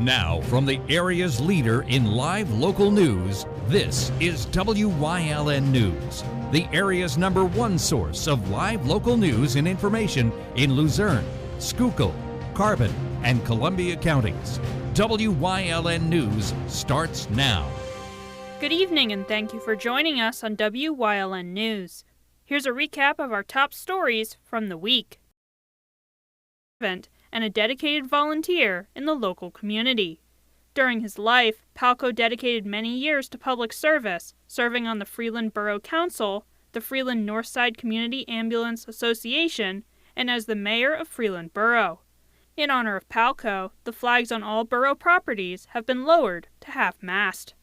Now, from the area's leader in live local news, this is WYLN News, the area's #1 source of live local news and information in Luzerne, Schuylkill, Carbon, and Columbia counties. WYLN News starts now. Good evening, and thank you for joining us on WYLN News. Here's a recap of our top stories from the week. And a dedicated volunteer in the local community. During his life, Palco dedicated many years to public service, serving on the Freeland Borough Council, the Freeland Northside Community Ambulance Association, and as the mayor of Freeland Borough. In honor of Palco, the flags on all borough properties have been lowered to half-mast.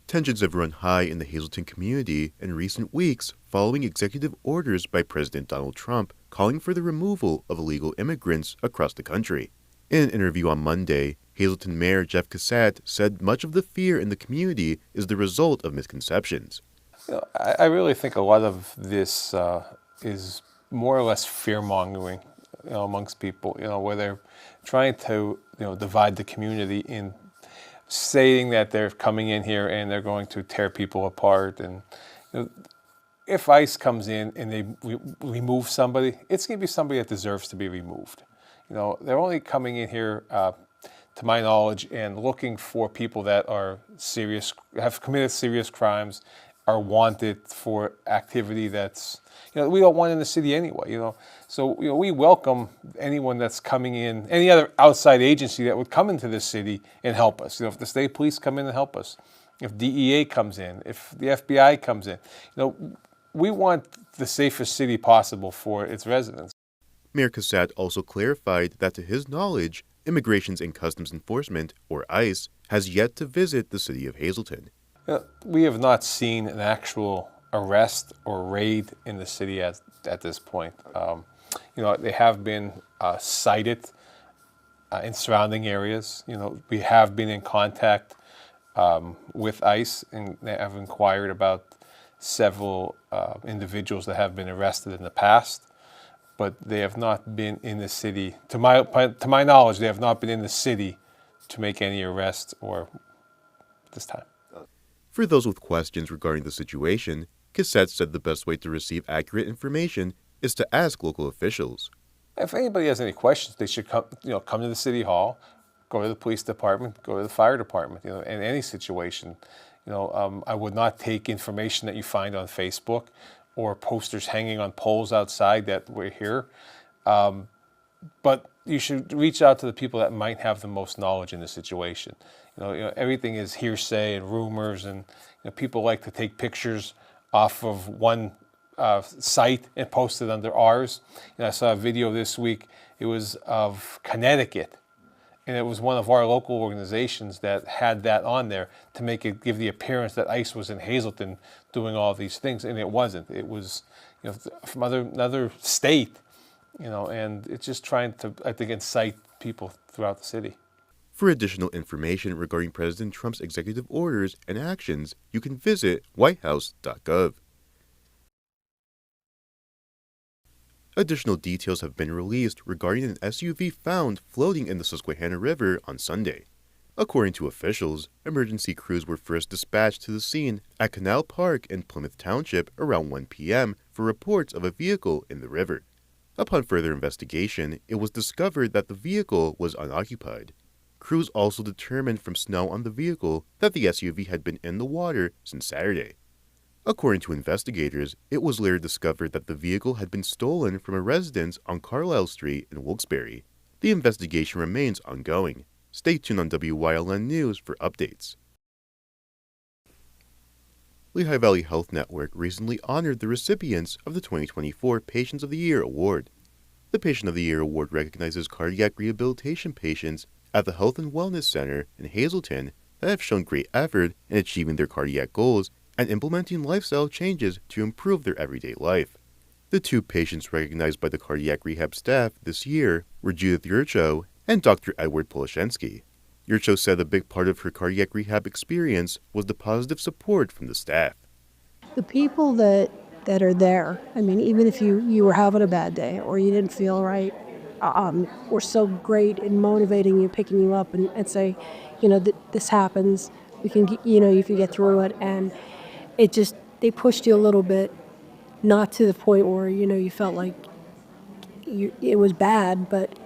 Tensions have run high in the Hazleton community in recent weeks following executive orders by President Donald Trump calling for the removal of illegal immigrants across the country. In an interview on Monday, Hazleton Mayor Jeff Cassatt said much of the fear in the community is the result of misconceptions. I really think a lot of this is more or less fear-mongering amongst people, where they're trying to divide the community in saying that they're coming in here and they're going to tear people apart. And if ICE comes in and they remove somebody, it's going to be somebody that deserves to be removed. They're only coming in here, to my knowledge, and looking for people that are serious, have committed serious crimes, are wanted for activity that's, we don't want in the city anyway, So, we welcome anyone that's coming in, any other outside agency that would come into this city and help us. If the state police come in and help us, if DEA comes in, if the FBI comes in, we want the safest city possible for its residents. Mayor Cassatt also clarified that to his knowledge, Immigrations and Customs Enforcement, or ICE, has yet to visit the city of Hazleton. We have not seen an actual arrest or raid in the city at this point. They have been cited in surrounding areas. We have been in contact with ICE, and they have inquired about several individuals that have been arrested in the past, but they have not been in the city. To my knowledge, they have not been in the city to make any arrests or this time. For those with questions regarding the situation, Cassatt said the best way to receive accurate information is to ask local officials. If anybody has any questions, they should come to the city hall, go to the police department, go to the fire department. In any situation, I would not take information that you find on Facebook or posters hanging on poles outside that we're here. But you should reach out to the people that might have the most knowledge in the situation. Everything is hearsay and rumors, and people like to take pictures off of one site and post it under ours. I saw a video this week. It was of Connecticut, and it was one of our local organizations that had that on there to make it give the appearance that ICE was in Hazleton doing all these things, and it wasn't. It was from another state, and it's just trying to, I think, incite people throughout the city. For additional information regarding President Trump's executive orders and actions, you can visit whitehouse.gov. Additional details have been released regarding an SUV found floating in the Susquehanna River on Sunday. According to officials, emergency crews were first dispatched to the scene at Canal Park in Plymouth Township around 1 p.m. for reports of a vehicle in the river. Upon further investigation, it was discovered that the vehicle was unoccupied. Crews also determined from snow on the vehicle that the SUV had been in the water since Saturday. According to investigators, it was later discovered that the vehicle had been stolen from a residence on Carlisle Street in Wilkes-Barre. The investigation remains ongoing. Stay tuned on WYLN News for updates. Lehigh Valley Health Network recently honored the recipients of the 2024 Patients of the Year Award. The Patient of the Year Award recognizes cardiac rehabilitation patients at the Health and Wellness Center in Hazleton that have shown great effort in achieving their cardiac goals and implementing lifestyle changes to improve their everyday life. The two patients recognized by the cardiac rehab staff this year were Judith Yurcho and Dr. Edward Polashensky. Yurcho said a big part of her cardiac rehab experience was the positive support from the staff. The people that are there, even if you were having a bad day or you didn't feel right, were so great in motivating you, picking you up, and say, this happens. We can, you can get through it. And it just, they pushed you a little bit, not to the point where, you felt like it was bad, but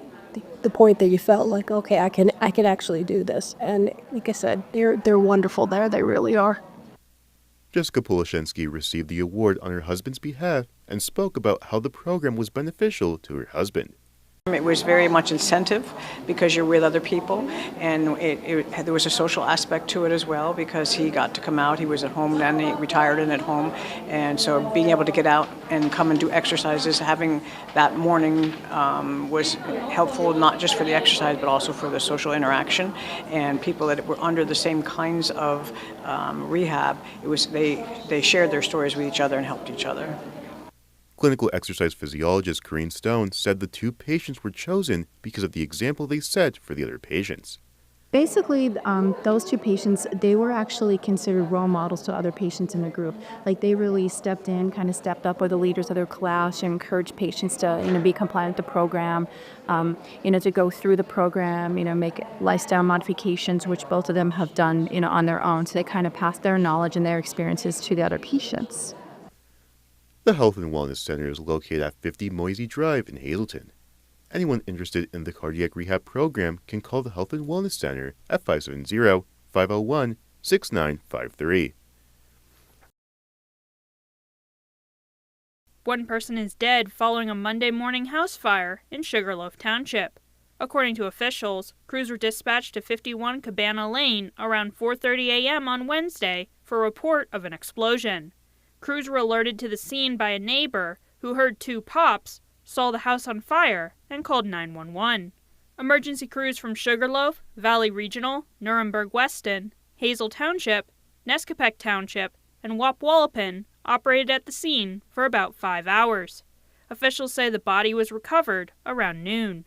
the point that you felt like, okay, I can actually do this. And like I said, they're wonderful there. They really are. Jessica Poloshenski received the award on her husband's behalf and spoke about how the program was beneficial to her husband. It was very much incentive because you're with other people, and there was a social aspect to it as well because he got to come out. He was at home then, he retired and at home, and so being able to get out and come and do exercises, having that morning was helpful not just for the exercise but also for the social interaction. And people that were under the same kinds of rehab, they shared their stories with each other and helped each other. Clinical exercise physiologist Corinne Stone said the two patients were chosen because of the example they set for the other patients. Basically, those two patients, they were actually considered role models to other patients in the group. Like, they really stepped in, kind of stepped up with the leaders of their class and encouraged patients to, be compliant with the program, to go through the program, make lifestyle modifications, which both of them have done, on their own. So they kind of passed their knowledge and their experiences to the other patients. The Health and Wellness Center is located at 50 Moisey Drive in Hazleton. Anyone interested in the cardiac rehab program can call the Health and Wellness Center at 570-501-6953. One person is dead following a Monday morning house fire in Sugarloaf Township. According to officials, crews were dispatched to 51 Cabana Lane around 4:30 a.m. on Wednesday for a report of an explosion. Crews were alerted to the scene by a neighbor who heard two pops, saw the house on fire, and called 911. Emergency crews from Sugarloaf, Valley Regional, Nuremberg-Weston, Hazel Township, Nescopec Township, and Wapwallopin operated at the scene for about 5 hours. Officials say the body was recovered around noon.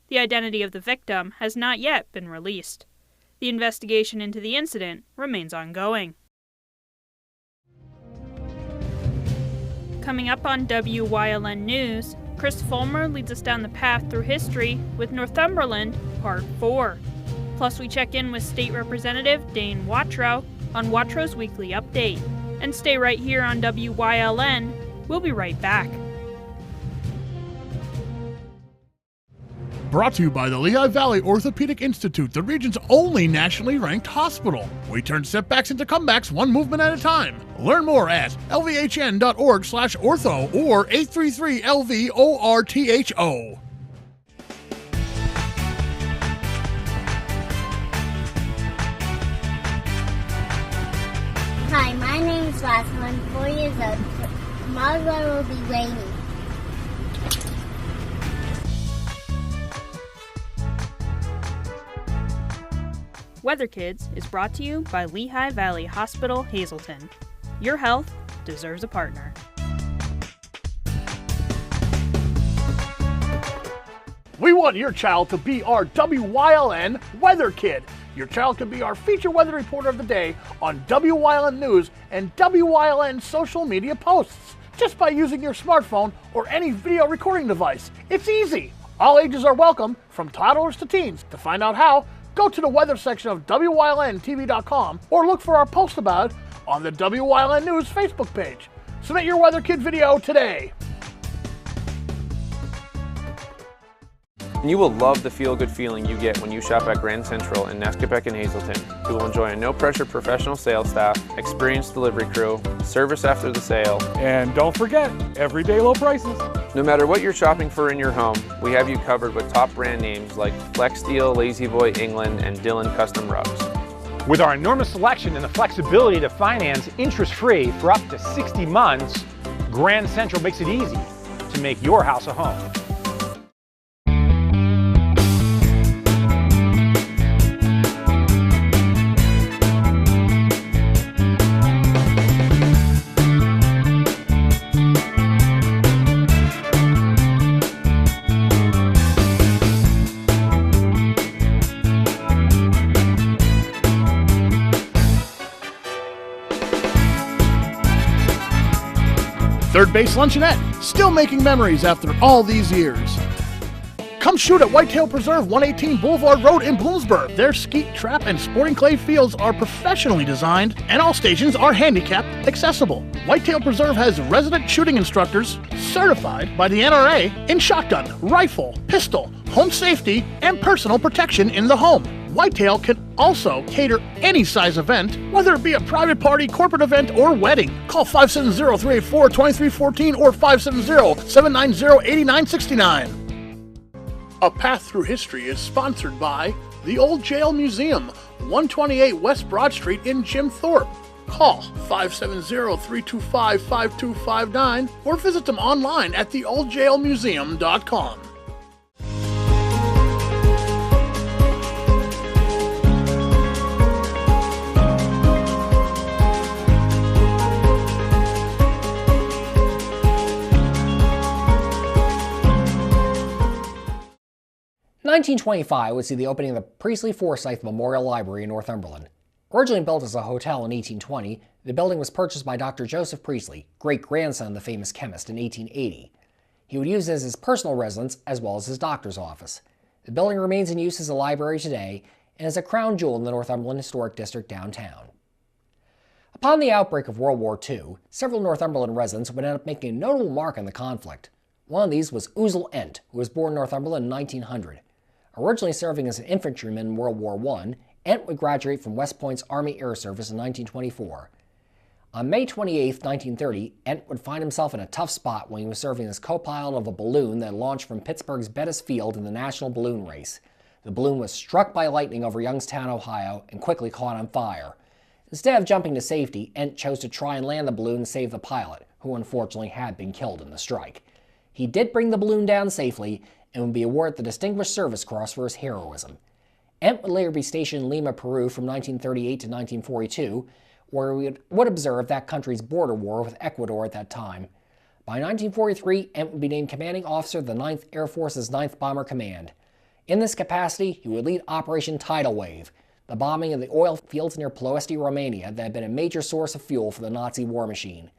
The identity of the victim has not yet been released. The investigation into the incident remains ongoing. Coming up on WYLN News, Chris Fulmer leads us down the path through history with Northumberland, Part 4. Plus, we check in with State Representative Dane Watrow on Watrow's Weekly Update. And stay right here on WYLN. We'll be right back. Brought to you by the Lehigh Valley Orthopedic Institute, the region's only nationally ranked hospital. We turn setbacks into comebacks one movement at a time. Learn more at lvhn.org/ortho or 833-LV-ORTHO. Hi, my name is Lassie. I'm 4 years old. Tomorrow's weather will be rainy. Weather Kids is brought to you by Lehigh Valley Hospital, Hazleton. Your health deserves a partner. We want your child to be our WYLN Weather Kid. Your child can be our feature weather reporter of the day on WYLN News and WYLN social media posts just by using your smartphone or any video recording device. It's easy. All ages are welcome, from toddlers to teens. To find out how, go to the weather section of WYLNTV.com or look for our post about it on the WYLN News Facebook page. Submit your Weather Kid video today. You will love the feel-good feeling you get when you shop at Grand Central in Nescopec and Hazleton. You will enjoy a no-pressure professional sales staff, experienced delivery crew, service after the sale, and don't forget, everyday low prices. No matter what you're shopping for in your home, we have you covered with top brand names like Flex Steel, Lazy Boy, England, and Dillon Custom Rugs. With our enormous selection and the flexibility to finance interest-free for up to 60 months, Grand Central makes it easy to make your house a home. Third Base Luncheonette, still making memories after all these years. Come shoot at Whitetail Preserve, 118 Boulevard Road in Bloomsburg. Their skeet, trap, and sporting clay fields are professionally designed, and all stations are handicapped accessible. Whitetail Preserve has resident shooting instructors certified by the NRA in shotgun, rifle, pistol, home safety, and personal protection in the home. Whitetail can also cater any size event, whether it be a private party, corporate event, or wedding. Call 570-384-2314 or 570-790-8969. A Path Through History is sponsored by the Old Jail Museum, 128 West Broad Street in Jim Thorpe. Call 570-325-5259 or visit them online at theoldjailmuseum.com. In 1925 would see the opening of the Priestley Forsyth Memorial Library in Northumberland. Originally built as a hotel in 1820, the building was purchased by Dr. Joseph Priestley, great-grandson of the famous chemist, in 1880. He would use it as his personal residence as well as his doctor's office. The building remains in use as a library today and is a crown jewel in the Northumberland Historic District downtown. Upon the outbreak of World War II, several Northumberland residents would end up making a notable mark on the conflict. One of these was Wyln Ent, who was born in Northumberland in 1900. Originally serving as an infantryman in World War I, Ent would graduate from West Point's Army Air Service in 1924. On May 28, 1930, Ent would find himself in a tough spot when he was serving as co-pilot of a balloon that launched from Pittsburgh's Bettis Field in the National Balloon Race. The balloon was struck by lightning over Youngstown, Ohio, and quickly caught on fire. Instead of jumping to safety, Ent chose to try and land the balloon and save the pilot, who unfortunately had been killed in the strike. He did bring the balloon down safely, and would be awarded the Distinguished Service Cross for his heroism. Ent would later be stationed in Lima, Peru from 1938 to 1942, where he would observe that country's border war with Ecuador at that time. By 1943, Ent would be named Commanding Officer of the 9th Air Force's 9th Bomber Command. In this capacity, he would lead Operation Tidal Wave, the bombing of the oil fields near Ploesti, Romania that had been a major source of fuel for the Nazi war machine.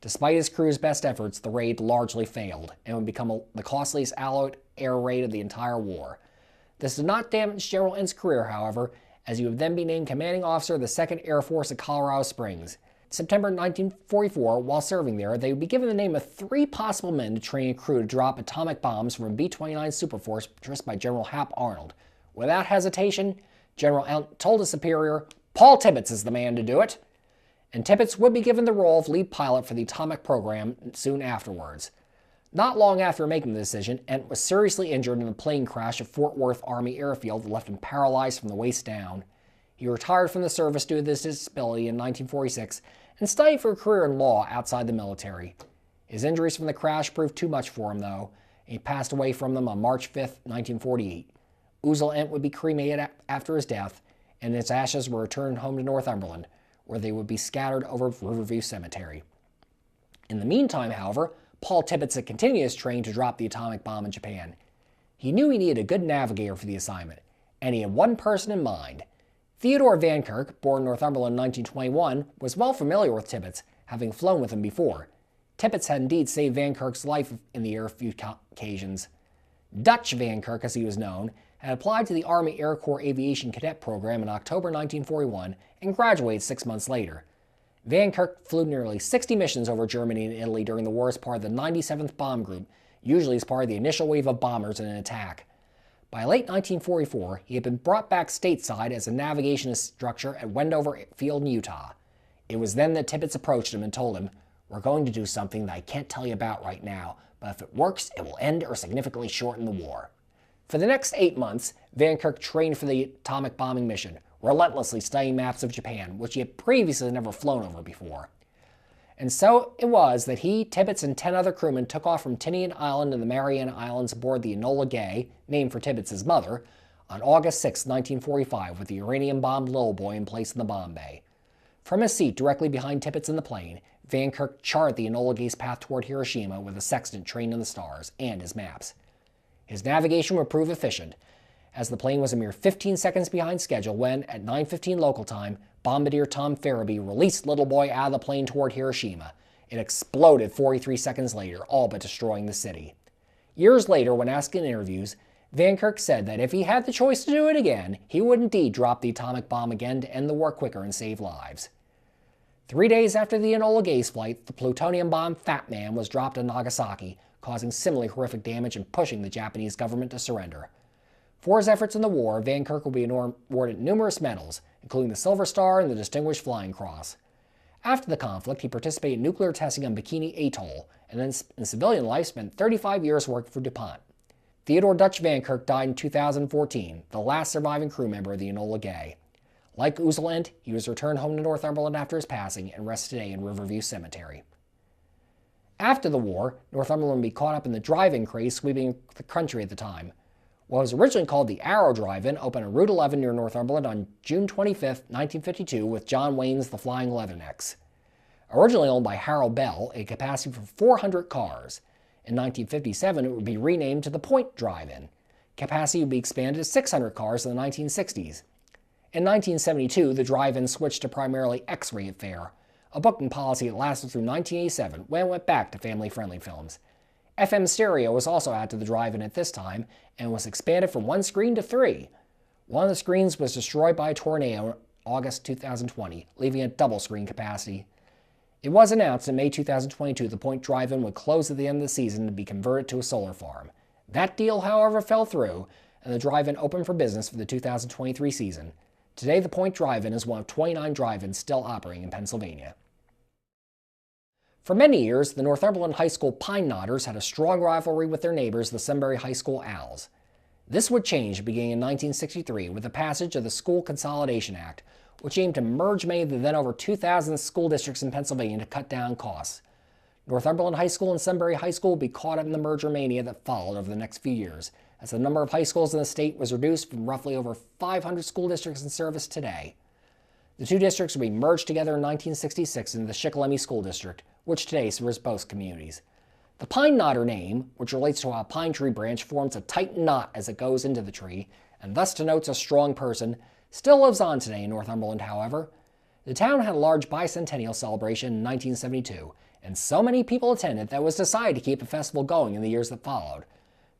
Despite his crew's best efforts, the raid largely failed and would become the costliest Allied air raid of the entire war. This did not damage General Ent's career, however, as he would then be named Commanding Officer of the 2nd Air Force at Colorado Springs. In September 1944, while serving there, they would be given the name of 3 possible men to train a crew to drop atomic bombs from a B-29 Superforce purchased by General Hap Arnold. Without hesitation, General Ent told his superior, "Paul Tibbets is the man to do it." And Tibbets would be given the role of lead pilot for the atomic program soon afterwards. Not long after making the decision, Ent was seriously injured in a plane crash at Fort Worth Army Airfield that left him paralyzed from the waist down. He retired from the service due to this disability in 1946 and studied for a career in law outside the military. His injuries from the crash proved too much for him, though, and he passed away from them on March 5, 1948. Wyln Ent would be cremated after his death, and his ashes were returned home to Northumberland, where they would be scattered over Riverview Cemetery. In the meantime, however, Paul Tibbets had continued his training to drop the atomic bomb in Japan. He knew he needed a good navigator for the assignment, and he had one person in mind. Theodore Van Kirk, born in Northumberland in 1921, was well familiar with Tibbets, having flown with him before. Tibbets had indeed saved Van Kirk's life in the air a few occasions. Dutch Van Kirk, as he was known, had applied to the Army Air Corps Aviation Cadet Program in October 1941 and graduated 6 months later. Van Kirk flew nearly 60 missions over Germany and Italy during the war as part of the 97th Bomb Group, usually as part of the initial wave of bombers in an attack. By late 1944, he had been brought back stateside as a navigation instructor at Wendover Field in Utah. It was then that Tibbets approached him and told him, "We're going to do something that I can't tell you about right now, but if it works, it will end or significantly shorten the war." For the next 8 months, Van Kirk trained for the atomic bombing mission, relentlessly studying maps of Japan, which he had previously never flown over before. And so it was that he, Tibbets, and 10 other crewmen took off from Tinian Island and the Mariana Islands aboard the Enola Gay, named for Tibbets' mother, on August 6, 1945, with the uranium-bombed Little Boy in place in the bomb bay. From his seat directly behind Tibbets in the plane, Van Kirk charted the Enola Gay's path toward Hiroshima with a sextant trained in the stars and his maps. His navigation would prove efficient, as the plane was a mere 15 seconds behind schedule when, at 9:15 local time, Bombardier Tom Farabee released Little Boy out of the plane toward Hiroshima. It exploded 43 seconds later, all but destroying the city. Years later, when asked in interviews, Van Kirk said that if he had the choice to do it again, he would indeed drop the atomic bomb again to end the war quicker and save lives. 3 days after the Enola Gay's flight, the plutonium bomb Fat Man was dropped in Nagasaki, causing similarly horrific damage and pushing the Japanese government to surrender. For his efforts in the war, Van Kirk will be awarded numerous medals, including the Silver Star and the Distinguished Flying Cross. After the conflict, he participated in nuclear testing on Bikini Atoll, and then in civilian life spent 35 years working for DuPont. Theodore Dutch Van Kirk died in 2014, the last surviving crew member of the Enola Gay. Like Uzalent, he was returned home to Northumberland after his passing and rests today in Riverview Cemetery. After the war, Northumberland would be caught up in the drive-in craze sweeping the country at the time. What was originally called the Arrow Drive-In opened on Route 11 near Northumberland on June 25, 1952 with John Wayne's The Flying Leathernex. Originally owned by Harold Bell, a capacity for 400 cars. In 1957, it would be renamed to the Point Drive-In. Capacity would be expanded to 600 cars in the 1960s. In 1972, the drive-in switched to primarily X-rated fare, a booking policy that lasted through 1987 when it went back to family-friendly films. FM stereo was also added to the drive-in at this time and was expanded from 1 screen to 3. One of the screens was destroyed by a tornado in August 2020, leaving a double screen capacity. It was announced in May 2022 the Point Drive-In would close at the end of the season to be converted to a solar farm. That deal, however, fell through, and the drive-in opened for business for the 2023 season. Today, the Point Drive-In is one of 29 drive-ins still operating in Pennsylvania. For many years, the Northumberland High School Pine Knotters had a strong rivalry with their neighbors, the Sunbury High School Owls. This would change beginning in 1963 with the passage of the School Consolidation Act, which aimed to merge many of the then over 2,000 school districts in Pennsylvania to cut down costs. Northumberland High School and Sunbury High School would be caught up in the merger mania that followed over the next few years, as the number of high schools in the state was reduced from roughly over 500 school districts in service today. The two districts would be merged together in 1966 into the Shikellamy School District, which today serves both communities. The Pine Knotter name, which relates to how a pine tree branch forms a tight knot as it goes into the tree, and thus denotes a strong person, still lives on today in Northumberland, however. The town had a large bicentennial celebration in 1972, and so many people attended that it was decided to keep the festival going in the years that followed.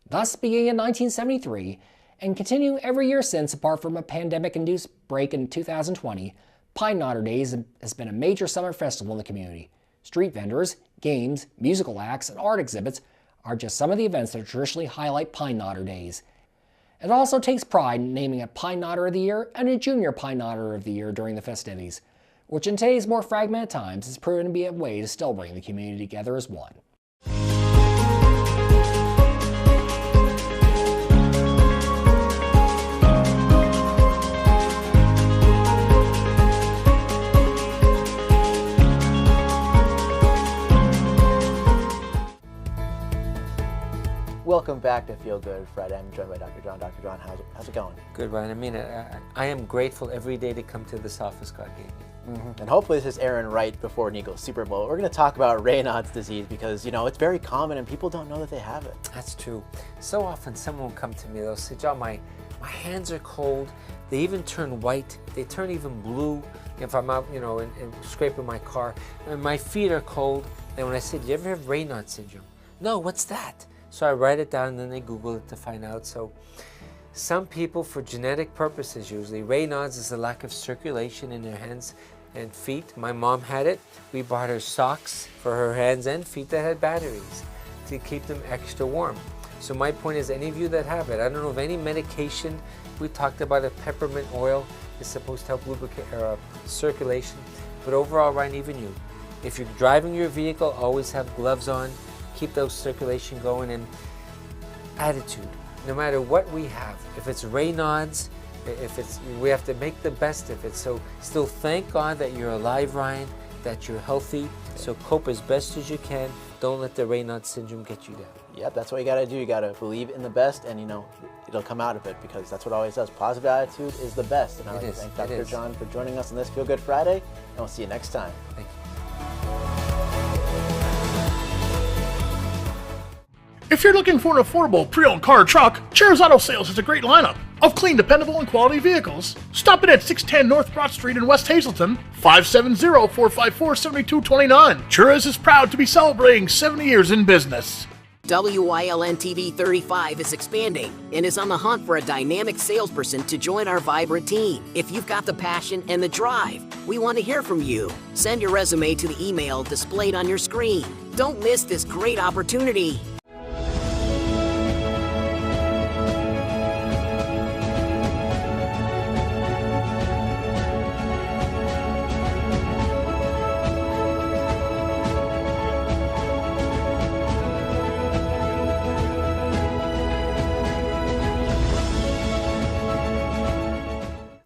Thus, beginning in 1973, and continuing every year since apart from a pandemic-induced break in 2020, Pine Knotter Days has been a major summer festival in the community. Street vendors, games, musical acts, and art exhibits are just some of the events that traditionally highlight Pine Knotter Days. It also takes pride in naming a Pine Knotter of the Year and a Junior Pine Knotter of the Year during the festivities, which in today's more fragmented times has proven to be a way to still bring the community together as one. Welcome back to Feel Good Friday. I'm joined by Dr. John. Dr. John, how's it going? Good, Ryan. I mean, I am grateful every day to come to this office God gave me. And hopefully this is Aaron right before an Eagles Super Bowl. We're going to talk about Raynaud's disease because, you know, it's very common and people don't know that they have it. That's true. So often someone will come to me, they'll say, John, my hands are cold. They even turn white. They turn even blue if I'm out, you know, and scraping my car. And my feet are cold. And when I say, do you ever have Raynaud's syndrome? No, what's that? So I write it down and then they Google it to find out. So some people, for genetic purposes usually, Raynaud's is a lack of circulation in their hands and feet. My mom had it. We bought her socks for her hands and feet that had batteries to keep them extra warm. So my point is, any of you that have it, I don't know of any medication. We talked about a peppermint oil is supposed to help lubricate or circulation. But overall, Ryan, even you, if you're driving your vehicle, always have gloves on. Keep those circulation going, and attitude. No matter what we have, if it's Raynaud's, we have to make the best of it. So still thank God that you're alive, Ryan, that you're healthy. So cope as best as you can. Don't let the Raynaud's syndrome get you down. Yep, that's what you got to do. You got to believe in the best, and you know, it'll come out of it because that's what it always does. Positive attitude is the best. And I like to thank Dr. John for joining us on this Feel Good Friday, and we'll see you next time. Thank you. If you're looking for an affordable pre-owned car or truck, Cher's Auto Sales has a great lineup of clean, dependable, and quality vehicles. Stop in at 610 North Broad Street in West Hazleton, 570-454-7229. Cher's is proud to be celebrating 70 years in business. WYLN TV 35 is expanding and is on the hunt for a dynamic salesperson to join our vibrant team. If you've got the passion and the drive, we want to hear from you. Send your resume to the email displayed on your screen. Don't miss this great opportunity.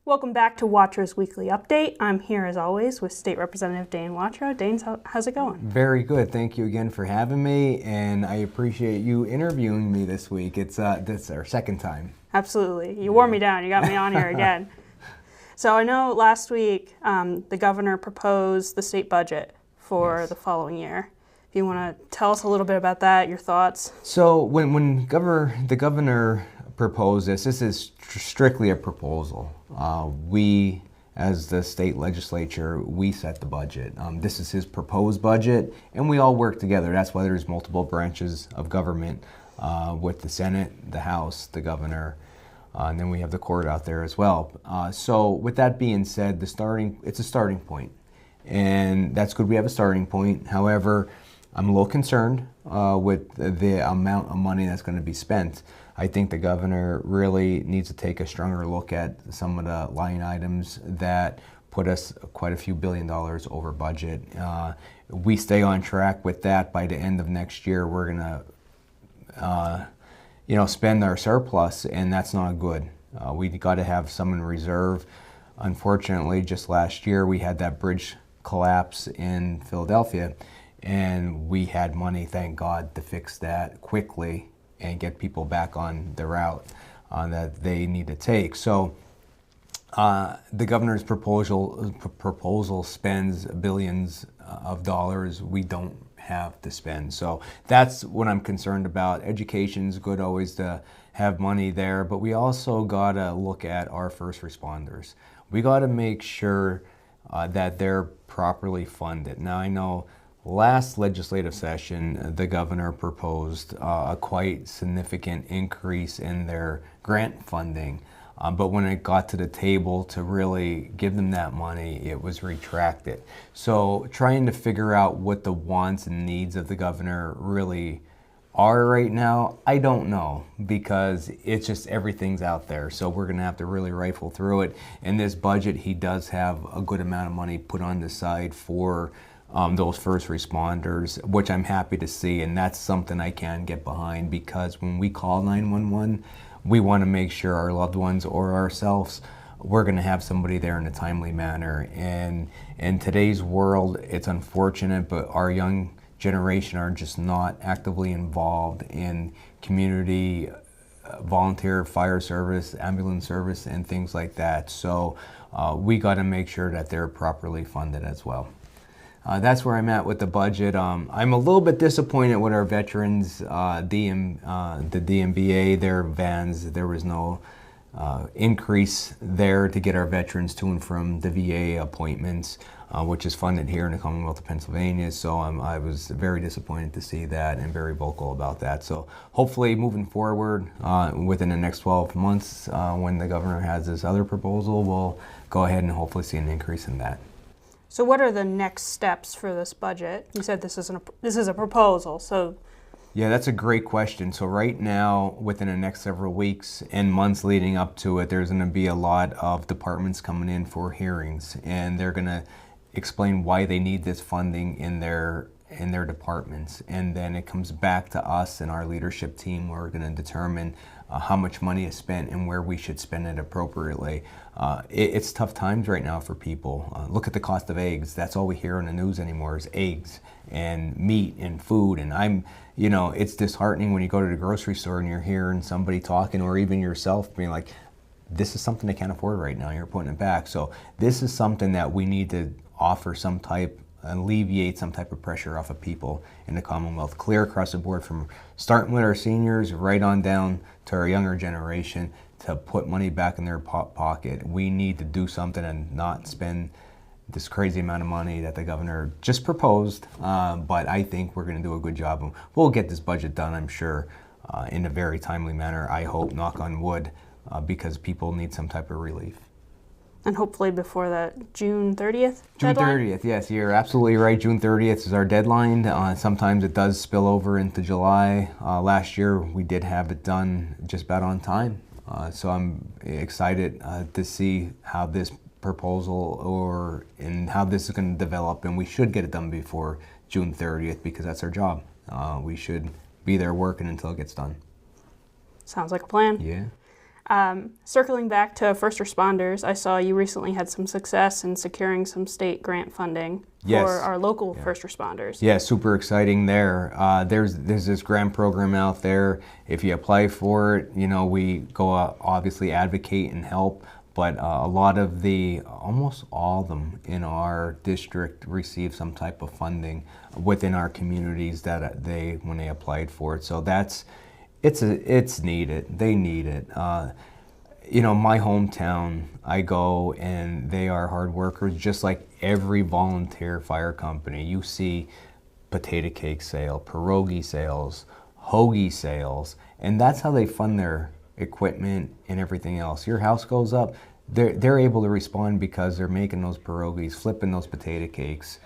Welcome back to Watro's Weekly Update. I'm here as always with State Representative Dane Watro. Dane, how's it going? Very good. Thank you again for having me, and I appreciate you interviewing me this week. It's our second time. Absolutely. You wore me down. You got me on here again. So I know last week the governor proposed the state budget for the following year. If you want to tell us a little bit about that, your thoughts. So when the governor proposed this is strictly a proposal. We, as the state legislature, we set the budget. This is his proposed budget, and we all work together. That's why there's multiple branches of government with the Senate, the House, the governor, and then we have the court out there as well. So with that being said, it's a starting point, and that's good. We have a starting point. However, I'm a little concerned with the amount of money that's going to be spent. I think the governor really needs to take a stronger look at some of the line items that put us quite a few $1 billion over budget. We stay on track with that. By the end of next year, we're going to spend our surplus, and that's not good. We got to have some in reserve. Unfortunately, just last year we had that bridge collapse in Philadelphia, and we had money, thank God, to fix that quickly and get people back on the route that they need to take. So the governor's proposal spends billions of dollars we don't have to spend. So that's what I'm concerned about. Education's good always to have money there, but we also gotta look at our first responders. We gotta make sure that they're properly funded. Now I know last legislative session, the governor proposed a quite significant increase in their grant funding. But when it got to the table to really give them that money, it was retracted. So trying to figure out what the wants and needs of the governor really are right now, I don't know, because it's just everything's out there. So we're gonna have to really rifle through it. In this budget, he does have a good amount of money put on the side for those first responders, which I'm happy to see, and that's something I can get behind, because when we call 911, we want to make sure our loved ones or ourselves, we're going to have somebody there in a timely manner. And in today's world, it's unfortunate, but our young generation are just not actively involved in community, volunteer fire service, ambulance service, and things like that. So we got to make sure that they're properly funded as well. That's where I'm at with the budget. I'm a little bit disappointed with our veterans, the DMVA, their vans. There was no increase there to get our veterans to and from the VA appointments, which is funded here in the Commonwealth of Pennsylvania. So I was very disappointed to see that and very vocal about that. So hopefully moving forward within the next 12 months, when the governor has this other proposal, we'll go ahead and hopefully see an increase in that. So what are the next steps for this budget? You said this is a proposal, so. Yeah, that's a great question. So right now, within the next several weeks and months leading up to it, there's going to be a lot of departments coming in for hearings, and they're going to explain why they need this funding in their departments. And then it comes back to us and our leadership team, where we're going to determine how much money is spent and where we should spend it appropriately. It's tough times right now for people. Look at the cost of eggs. That's all we hear on the news anymore is eggs and meat and food. And it's disheartening when you go to the grocery store and you're hearing somebody talking, or even yourself being like, this is something I can't afford right now, you're putting it back. So this is something that we need to offer alleviate some type of pressure off of people in the Commonwealth, clear across the board, from starting with our seniors right on down to our younger generation, to put money back in their pocket. We need to do something and not spend this crazy amount of money that the governor just proposed, but I think we're going to do a good job. And we'll get this budget done, I'm sure, in a very timely manner. I hope, knock on wood, because people need some type of relief. And hopefully before that June 30th June deadline? 30th, yes, you're absolutely right. June 30th is our deadline. Sometimes it does spill over into July. Last year we did have it done just about on time. So I'm excited to see how this proposal and how this is going to develop, and we should get it done before June 30th because that's our job. We should be there working until it gets done. Sounds like a plan. Yeah. Circling back to first responders, I saw you recently had some success in securing some state grant funding Yes. for our local first responders. Yeah, super exciting there. There's this grant program out there. If you apply for it, we go out, obviously advocate and help, but almost all of them in our district receive some type of funding within our communities that when they applied for it. So it's needed. They need it. My hometown, I go and they are hard workers, just like every volunteer fire company. You see potato cake sale, pierogi sales, hoagie sales, and that's how they fund their equipment and everything else. Your house goes up, they're able to respond because they're making those pierogies, flipping those potato cakes.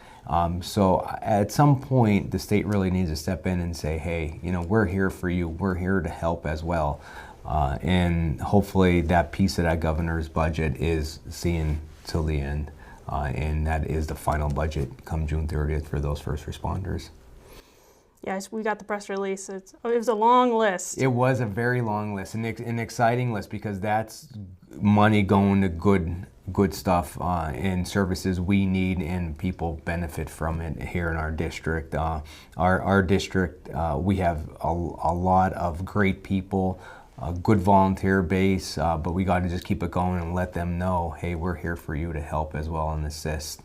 So at some point, the state really needs to step in and say, hey, we're here for you. We're here to help as well. And hopefully that piece of that governor's budget is seen till the end. And that is the final budget come June 30th for those first responders. Yes, we got the press release. It was a long list. It was a very long list, an exciting list, because that's money going to good stuff and services we need, and people benefit from it here in our district. Our district, we have a lot of great people, a good volunteer base, but we got to just keep it going and let them know, hey, we're here for you to help as well and assist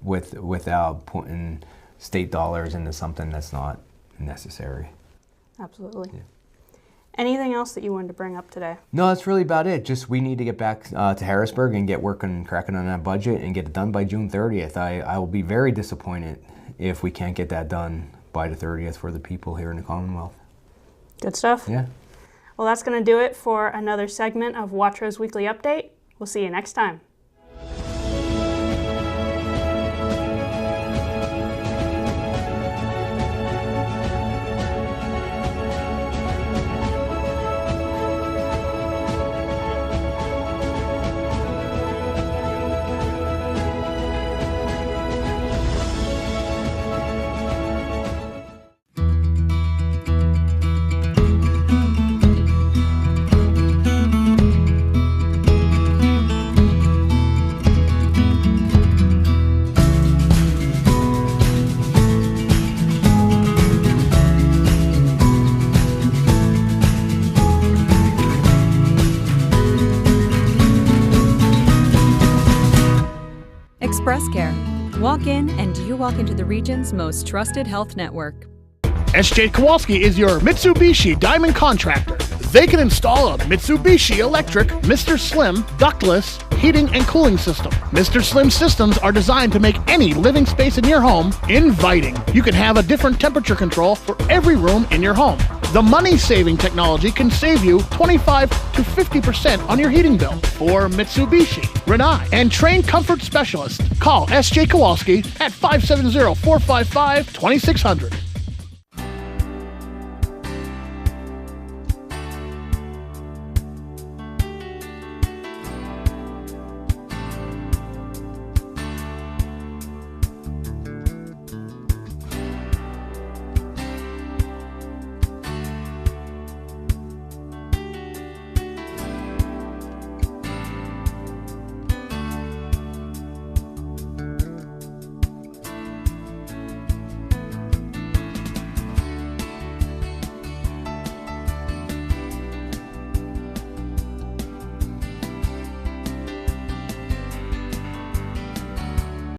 without putting state dollars into something that's not necessary. Absolutely. Yeah. Anything else that you wanted to bring up today? No, that's really about it. Just we need to get back to Harrisburg and get cracking on that budget and get it done by June 30th. I will be very disappointed if we can't get that done by the 30th for the people here in the Commonwealth. Good stuff. Yeah. Well, that's going to do it for another segment of Watro's Weekly Update. We'll see you next time. Express Care. Walk in and you walk into the region's most trusted health network. SJ Kowalski is your Mitsubishi Diamond contractor. They can install a Mitsubishi electric Mr. Slim ductless heating and cooling system. Mr. Slim systems are designed to make any living space in your home inviting. You can have a different temperature control for every room in your home. The money-saving technology can save you 25 to 50% on your heating bill. For Mitsubishi, Rinnai, and trained comfort specialists, call SJ Kowalski at 570-455-2600.